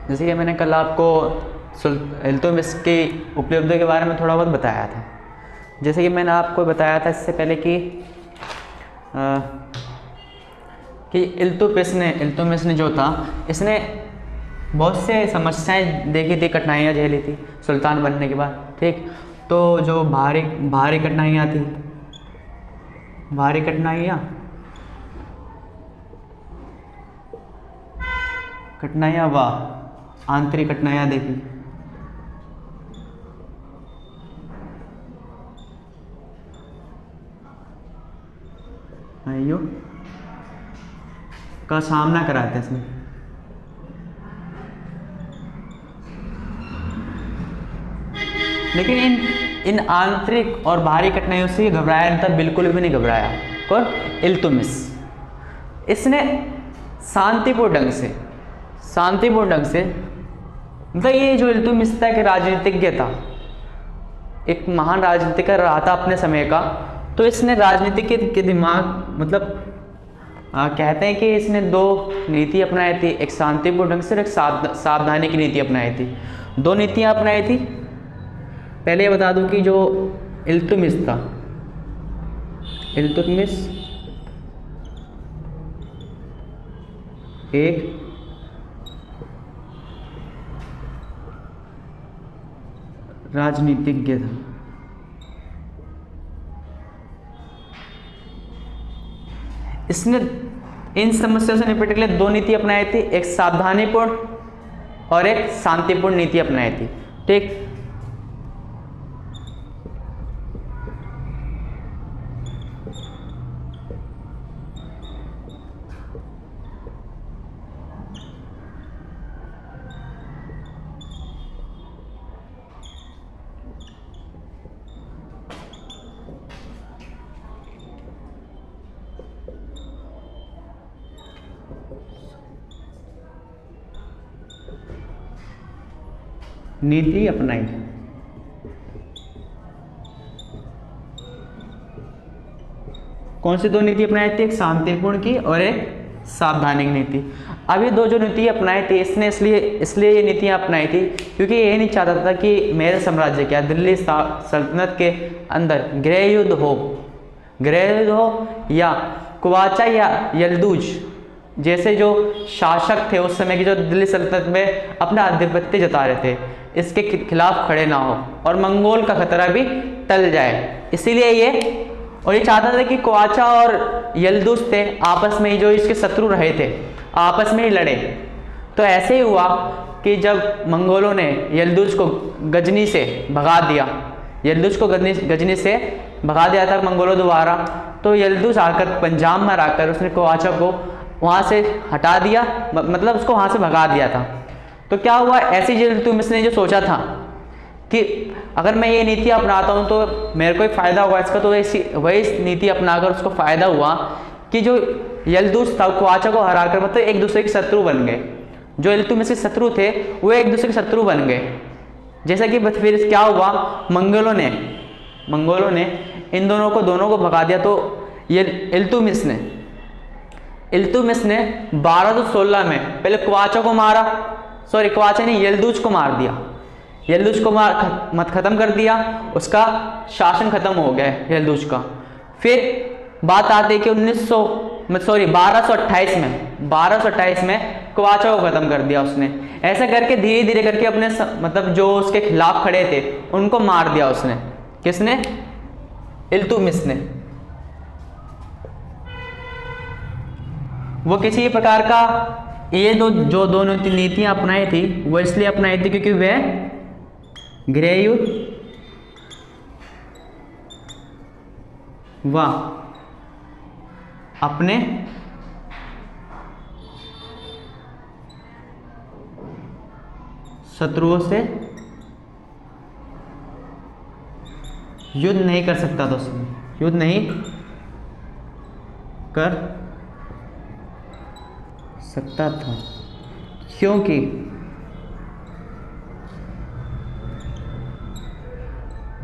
जैसे कि मैंने कल आपको इल्तुतमिश की उपलब्धियों के बारे में थोड़ा बहुत बताया था। जैसे कि मैंने आपको बताया था इससे पहले कि इल्तुतमिश ने जो था, इसने बहुत से समस्याएं देखी थी, कठिनाइयाँ झेली थी सुल्तान बनने के बाद। ठीक, तो जो भारी कठिनाइयाँ थी, भारी कठिनाइयाँ वाह आंतरिक कठिनाइयाँ देखी। आइयो का सामना करा था इसने। लेकिन इन आंतरिक और बाहरी कठिनाइयों से घबराया नहीं था, बिल्कुल भी नहीं घबराया। कौन? इल्तुतमिश। इसने शांतिपूर्ण ढंग से मतलब ये जो इल्तुतमिश था कि राजनीतिज्ञ था, एक महान राजनीतिज्ञ रहा था अपने समय का। तो इसने राजनीति के दिमाग मतलब कहते हैं कि इसने दो नीति अपनाई थी, एक शांतिपूर्ण ढंग से और एक सावधानी की नीति अपनाई थी। दो नीतियां अपनाई थी। पहले ये बता दूं कि जो इल्तुतमिश था, इल्तुतमिश एक राजनीतिज्ञ था। इसने इन समस्याओं से निपटने के लिए दो नीति अपनाई थी, एक सावधानीपूर्ण और एक शांतिपूर्ण नीति अपनाई थी। ठीक, नीति अपनाई। कौन सी दो नीति अपनाई थी? एक शांतिपूर्ण की और एक सावधानी की नीति। अब ये दो जो नीति अपनाई थी, इसने इसलिए ये नीतियां अपनाई थी क्योंकि ये नहीं चाहता था कि मेरे साम्राज्य क्या दिल्ली सल्तनत के अंदर गृह युद्ध हो या कुवाचा या यल्दूज जैसे जो शासक थे उस समय की, जो दिल्ली सल्तनत में अपना आधिपत्य जता रहे थे, इसके खिलाफ खड़े ना हो और मंगोल का खतरा भी टल जाए। इसीलिए ये चाहता था कि कुवाचा और यल्दूज थे आपस में ही, जो इसके शत्रु रहे थे, आपस में ही लड़े। तो ऐसे ही हुआ कि जब मंगोलों ने यल्दूज को गजनी से भगा दिया, था मंगोलों द्वारा, तो यल्दूज आकर पंजाब में आकर उसने कुवाचा को वहाँ से हटा दिया, मतलब उसको वहाँ से भगा दिया था। तो क्या हुआ, ऐसी इल्तुतमिश ने जो सोचा था कि अगर मैं ये नीति अपनाता हूँ तो मेरे को ही फायदा होगा इसका, तो वही नीति अपनाकर उसको फायदा हुआ कि जो यल्दूज था कुवाचा को हराकर मतलब एक दूसरे के शत्रु बन गए। जो इल्तुतमिश के शत्रु थे वो एक दूसरे के शत्रु बन गए। जैसा कि फिर क्या हुआ, मंगोलों ने इन दोनों को भगा दिया। तो ये इल्तुतमिश ने 1216 में पहले कुवाचा नहीं, यल्दूज को मार दिया। यल्दूज को खत्म कर दिया, उसका शासन खत्म हो गया यल्दूज का। फिर बात आती है कि 1228 में कुवाचा को खत्म कर दिया उसने। ऐसा करके धीरे धीरे करके अपने मतलब जो उसके खिलाफ खड़े थे उनको मार दिया उसने। किसने? इल्तुतमिश ने। वो किसी प्रकार का ये जो दोनों नीतियां अपनाई थी वो इसलिए अपनाई थी क्योंकि वह गृह युद्ध व अपने शत्रुओं से युद्ध नहीं कर सकता था, उसमें युद्ध नहीं कर सकता था क्योंकि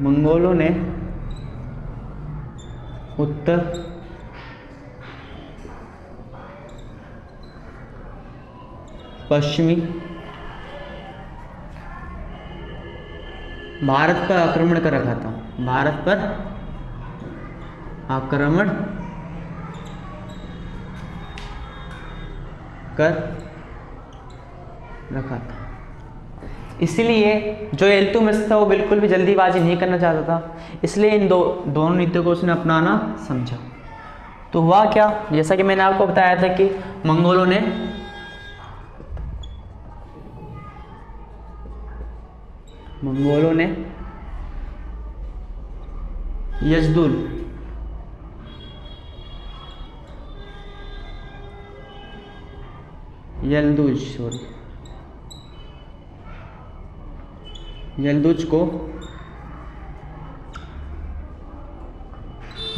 मंगोलों ने उत्तर पश्चिमी भारत पर आक्रमण कर रखा था, भारत पर आक्रमण कर रखा था। इसलिए जो इल्तुतमिश था वो बिल्कुल भी जल्दीबाजी नहीं करना चाहता था, इसलिए इन दोनों नीतियों को उसने अपनाना समझा। तो हुआ क्या, जैसा कि मैंने आपको बताया था कि मंगोलों ने यलदुज को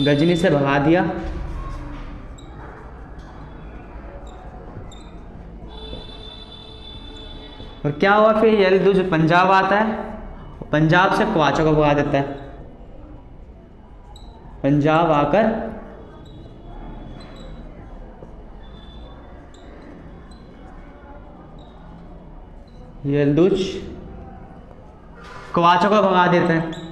गजनी से भगा दिया और क्या हुआ फिर, यलदुज पंजाब आता है, पंजाब से क्वाचा को भगा देता है। पंजाब आकर यलदुज क्वाचा को भगा देते हैं।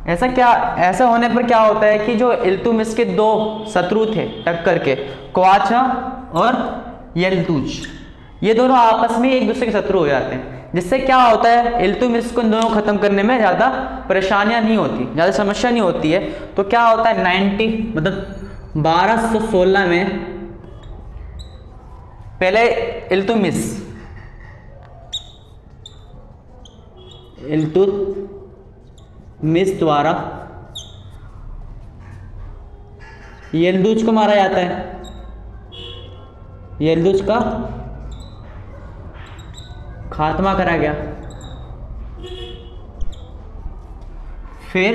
ऐसा होने पर क्या होता है कि जो इल्तुतमिश के दो शत्रु थे टक्कर के, क्वाचा और यलदुज, ये दोनों आपस में एक दूसरे के शत्रु हो जाते हैं, जिससे क्या होता है इल्तुतमिश को इन दोनों को खत्म करने में ज़्यादा परेशानियां नहीं होती, ज़्यादा समस्या नहीं होती है। तो क्या होता है 1216 में पहले इल्तुतमिश द्वारा यलदुज को मारा जाता है, यलदुज का खात्मा करा गया। फिर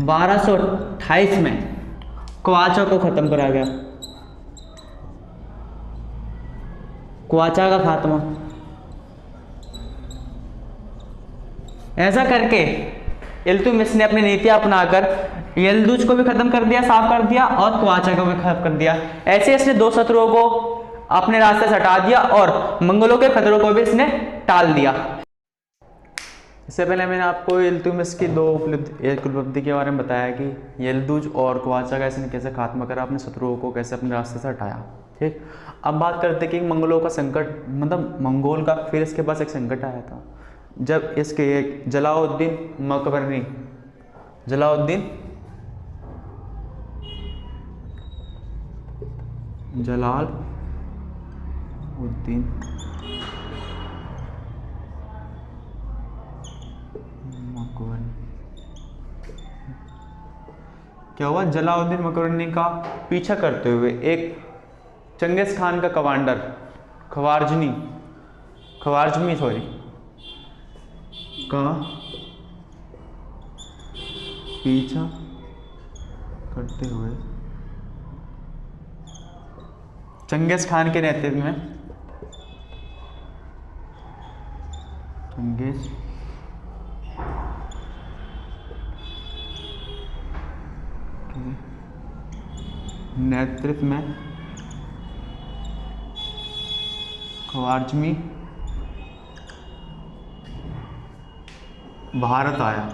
1228 में क्वाचा को खत्म करा गया, क्वाचा का खात्मा। ऐसा करके इल्तुतमिश ने अपनी नीतियां अपनाकर यलदुज को भी खत्म कर दिया, साफ कर दिया, और क्वाचा को भी खत्म कर दिया। ऐसे इसने दो शत्रुओं को अपने रास्ते से हटा दिया और मंगोलों के खतरों को भी इसने टाल दिया। इससे पहले मैंने आपको इल्तुतमिश की एक उपलब्धि के बारे में बताया कि यलदुज और क्वाचा का इसने कैसे खात्मा करा, अपने शत्रुओं को कैसे अपने रास्ते से हटाया। ठीक, अब बात करते हैं कि मंगोलों का संकट, मतलब मंगोल का फिर इसके पास एक संकट आया था जब इसके एक जलालुद्दीन मकबरनी, जलालुद्दीन मकबरनी, क्या हुआ, जलालुद्दीन मकबरनी का पीछा करते हुए एक चंगेज खान का कमांडर खवारजमी का पीछा करते हुए चंगेज खान के नेतृत्व में खवारजमी भारत आया।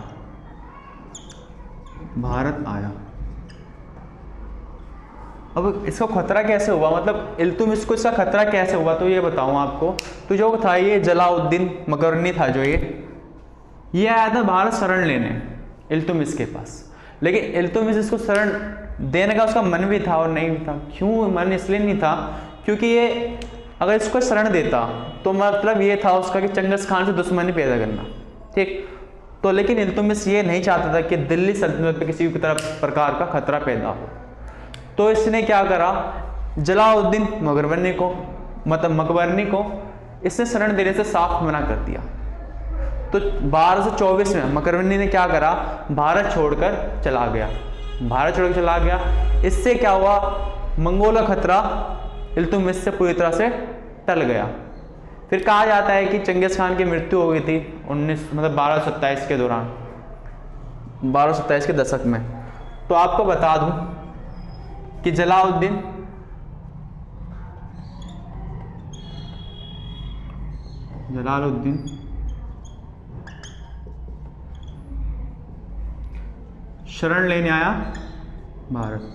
अब इसका खतरा कैसे हुआ, मतलब इल्तुतमिश को इसका खतरा कैसे हुआ, तो ये बताऊं आपको। तो जो था ये जलालुद्दीन मकबरनी था, जो ये आया था भारत शरण लेने इल्तुतमिश के पास, लेकिन इल्तुतमिश इसको शरण देने का उसका मन भी था और नहीं भी था। क्यों मन इसलिए नहीं था, क्योंकि ये अगर इसको शरण देता तो मतलब ये था उसका कि चंगेज खान से दुश्मनी पैदा करना। ठीक, तो लेकिन इल्तुतमिश ये नहीं चाहता था कि दिल्ली सल्तनत पे किसी भी प्रकार का खतरा पैदा हो। तो इसने क्या करा, जलालुद्दीन मकबरनी को इसने शरण देने से साफ मना कर दिया। तो 1224 में मकबरनी ने क्या करा, भारत छोड़कर चला गया। इससे क्या हुआ, मंगोल का खतरा इल्तुतमिश से पूरी तरह से टल गया। फिर कहा जाता है कि चंगेज खान की मृत्यु हो गई थी 1227 के दौरान, 1227 के दशक में। तो आपको बता दूं कि जलालुद्दीन शरण लेने आया भारत।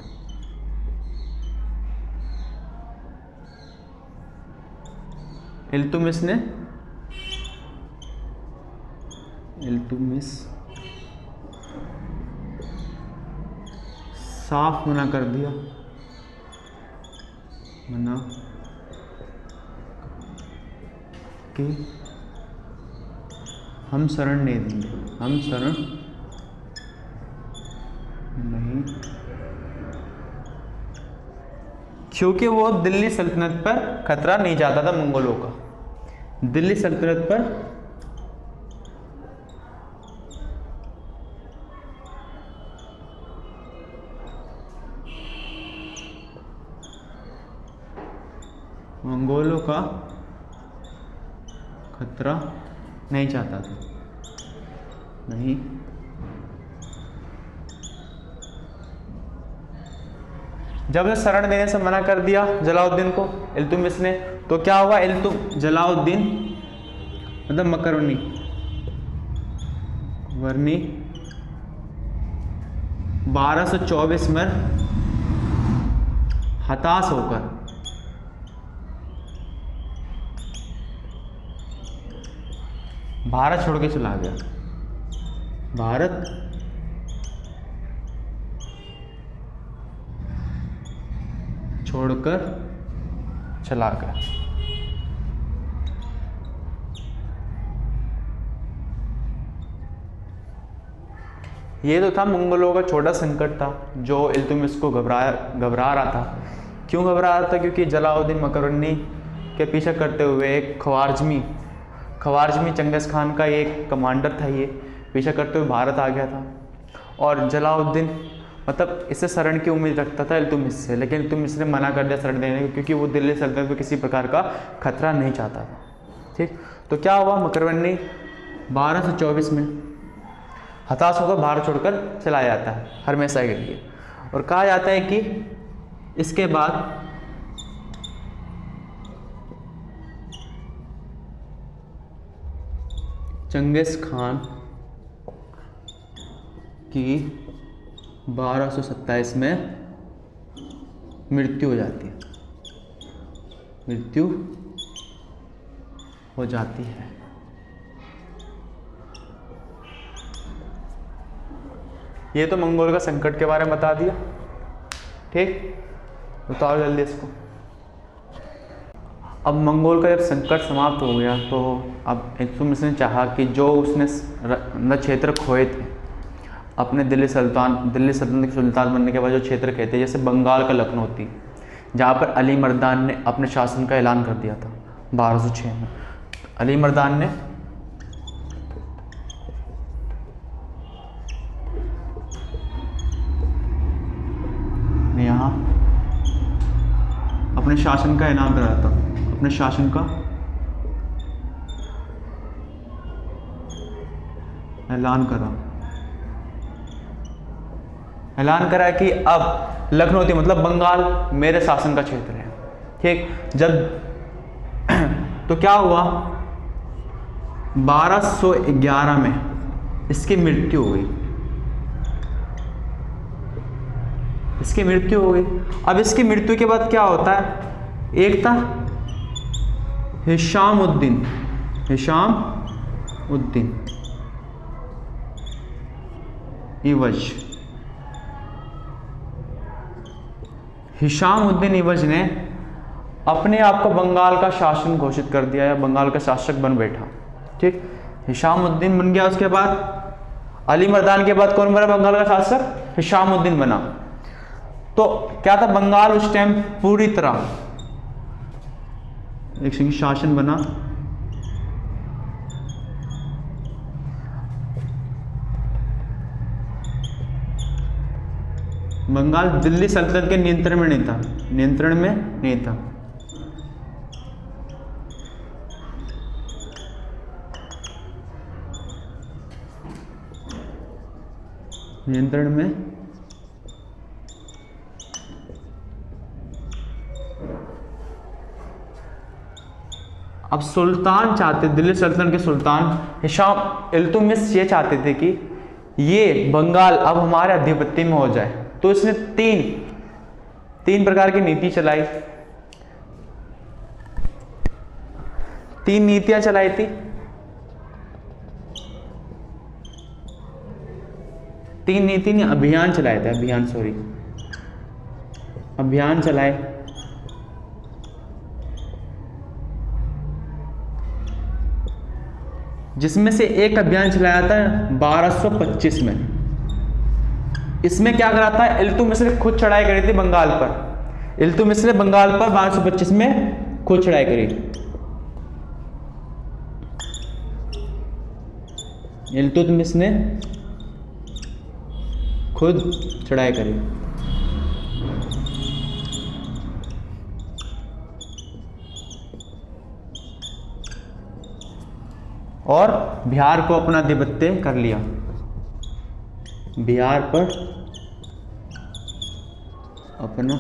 इल्तुतमिश साफ मना कर दिया, मना कि हम शरण नहीं देंगे, हम शरण नहीं, क्योंकि वो दिल्ली सल्तनत पर खतरा नहीं चाहता था मंगोलों का। दिल्ली सल्तनत पर मंगोलों का खतरा नहीं चाहता था, नहीं। जब ने शरण देने से मना कर दिया जलालुद्दीन को इल्तुतमिश ने, तो क्या हुआ? जलालुद्दीन मतलब मकरवनी वर्नी 1224 में हताश होकर भारत छोड़ के चला गया। भारत छोड़कर चला गया। ये तो था मंगोलों का छोटा संकट था जो इल्तुतमिश को घबरा रहा था। क्यों घबरा रहा था? क्योंकि जलालुद्दीन मकरवनी के पीछे करते हुए एक खवारजमी चंगेज़ खान का एक कमांडर था, ये पीछा करते हुए भारत आ गया था। और जलालुद्दीन मतलब इससे शरण की उम्मीद रखता था इल्तुतमिश से, लेकिन इल्तुतमिश ने मना कर दिया शरण देने को, क्योंकि वो दिल्ली सल्तनत में किसी प्रकार का खतरा नहीं चाहता था। ठीक, तो क्या हुआ? मकरवनी 1224 में हताश होकर भारत छोड़कर चला जाता है हमेशा के लिए। और कहा जाता है कि इसके बाद चंगेज़ खान की 1227 में मृत्यु हो जाती है, ये तो मंगोल का संकट के बारे में बता दिया। ठीक, बताओ जल्दी इसको। अब मंगोल का जब संकट समाप्त हो गया तो अब इल्तुतमिश ने चाहा कि जो उसने क्षेत्र खोए थे अपने दिल्ली सल्तनत के सुल्तान बनने के बाद, जो क्षेत्र कहते हैं जैसे बंगाल का लखनौती, जहाँ पर अली मर्दान ने अपने शासन का ऐलान कर दिया था 1206 में। अली मर्दान ने यहाँ अपने शासन का ऐलान कराया था, अपने शासन का ऐलान करा कि अब लखनौती मतलब बंगाल मेरे शासन का क्षेत्र है। ठीक, जब तो क्या हुआ? 1211 में इसकी मृत्यु हो गई। अब इसकी मृत्यु के बाद क्या होता है? एक था हिशामुद्दीन इवज। हिशामुद्दीन इवज ने अपने आप को बंगाल का शासन घोषित कर दिया या बंगाल का शासक बन बैठा। ठीक, हिशामुद्दीन बन गया। उसके बाद अली मर्दान के बाद कौन बना बंगाल का शासक? हिशामुद्दीन बना। तो क्या था? बंगाल उस टाइम पूरी तरह एक सिंह शासन बना। बंगाल दिल्ली सल्तनत के नियंत्रण में नहीं था, नियंत्रण में अब सुल्तान चाहते, दिल्ली सल्तनत के सुल्तान हिशाम इल्तुतमिश ये चाहते थे कि ये बंगाल अब हमारे आधिपत्य में हो जाए, तो इसने तीन प्रकार की नीति चलाई, तीन नीतियां चलाई थी। तीन नीति ने अभियान चलाए थे, अभियान चलाए। जिसमें से एक अभियान चलाया था 1225 में। इसमें क्या करा था, इल्तुतमिश ने खुद चढ़ाई करी थी बंगाल पर। इल्तुतमिश ने बंगाल पर 1225 में खुद चढ़ाई करी। इल्तुतमिश ने खुद चढ़ाई करी। और बिहार को अपना आधिपत्य कर लिया। बिहार पर अपना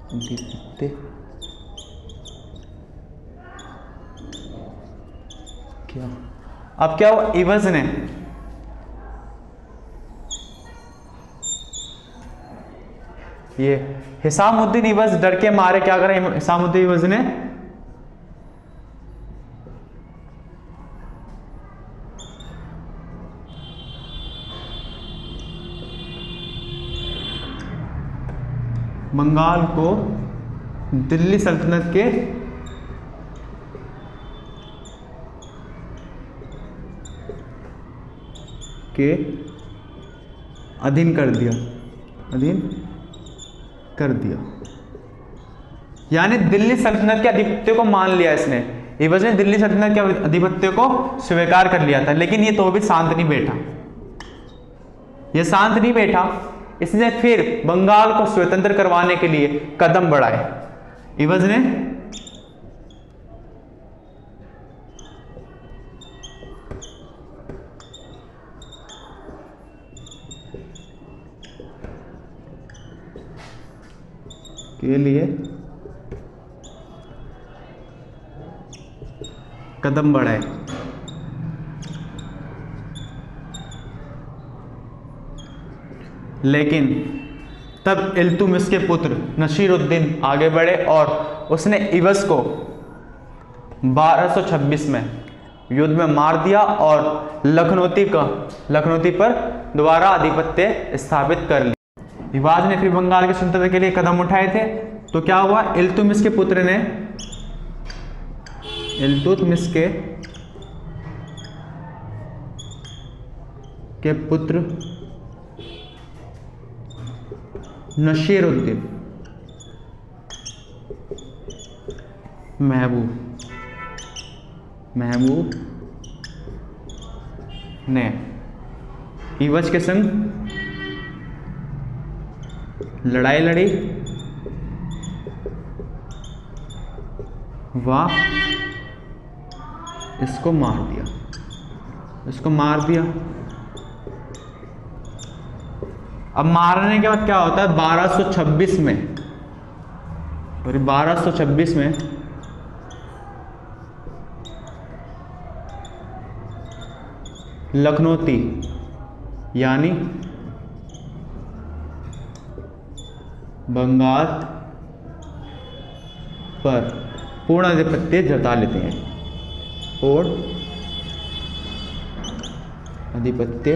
आधिपत्य क्या, अब क्या हुआ, इवज ने ये हिसामुद्दीन इवज डर के मारे क्या करें, हिसामुद्दीन इवज ने बंगाल को दिल्ली सल्तनत के अधीन कर दिया, यानी दिल्ली सल्तनत के आधिपत्य को मान लिया इसने। इवज ने दिल्ली सल्तनत के आधिपत्य को स्वीकार कर लिया था, लेकिन ये तो भी शांत नहीं बैठा, इसने फिर बंगाल को स्वतंत्र करवाने के लिए कदम बढ़ाए। इवज ने के लिए कदम बढ़ाए। लेकिन तब इल्तुतमिश के पुत्र नसीरुद्दीन आगे बढ़े और उसने इवज को 1226 में युद्ध में मार दिया और लखनौती पर दोबारा आधिपत्य स्थापित कर लिया। इवज ने फिर बंगाल के सल्तनत के लिए कदम उठाए थे, तो क्या हुआ, इल्तुतमिश के पुत्र ने के पुत्र नसीरुद्दीन महबूब ने इवज के संग लड़ाई लड़ी व इसको मार दिया। अब मारने के बाद क्या होता है, 1226 में लखनौती यानी बंगाल पर पूर्ण आधिपत्य जता लेते हैं, पूर्ण आधिपत्य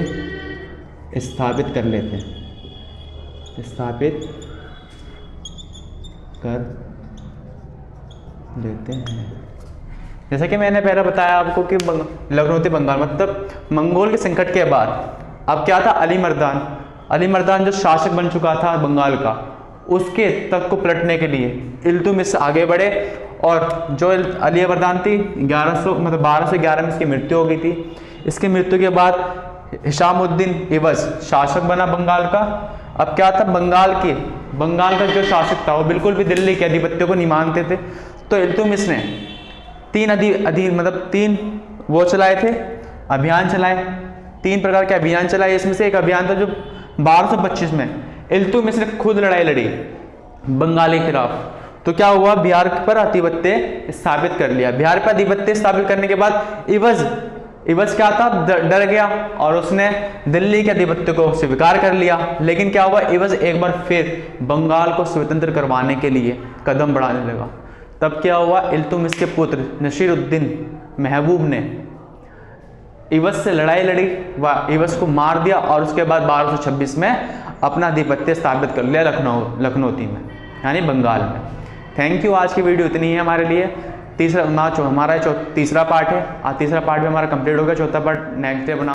स्थापित कर लेते हैं, जैसा कि मैंने पहले बताया आपको कि लखनौती बंगाल मतलब मंगोल के संकट के बाद अब क्या था, अली मर्दान जो शासक बन चुका था बंगाल का, उसके तख्त को पलटने के लिए इल्तुतमिश आगे बढ़े। और जो अली मर्दान थी 1211 में इसकी मृत्यु हो गई थी। इसकी मृत्यु के बाद हिशामुद्दीन इवज शासक बना बंगाल का। अब क्या था, बंगाल का जो शासक था वो बिल्कुल भी दिल्ली के आधिपत्य को नहीं मानते थे, तो इल्तुतमिश ने तीन वो चलाए थे, अभियान चलाए, 3 प्रकार के अभियान चलाए। इसमें से एक अभियान था जो 1225 में इल्तुतमिश ने खुद लड़ाई लड़ी बंगाल के खिलाफ, तो क्या हुआ, बिहार पर आधिपत्य स्थापित कर लिया। बिहार पर आधिपत्य स्थापित करने के बाद इवज क्या था, डर गया और उसने दिल्ली के आधिपत्य को स्वीकार कर लिया। लेकिन क्या हुआ, इवज एक बार फिर बंगाल को स्वतंत्र करवाने के लिए कदम बढ़ाने लगा। तब क्या हुआ, इल्तुतमिश के पुत्र नसीरुद्दीन महबूब ने इवज से लड़ाई लड़ी व इवज को मार दिया और उसके बाद 1226 में अपना आधिपत्य स्थापित कर लिया लखनौती में, यानी बंगाल में। Thank you. आज की वीडियो इतनी है हमारे लिए। तीसरा पार्ट है, तीसरा पार्ट भी हमारा कंप्लीट हो गया। चौथा पार्ट नेक्स्ट डे बना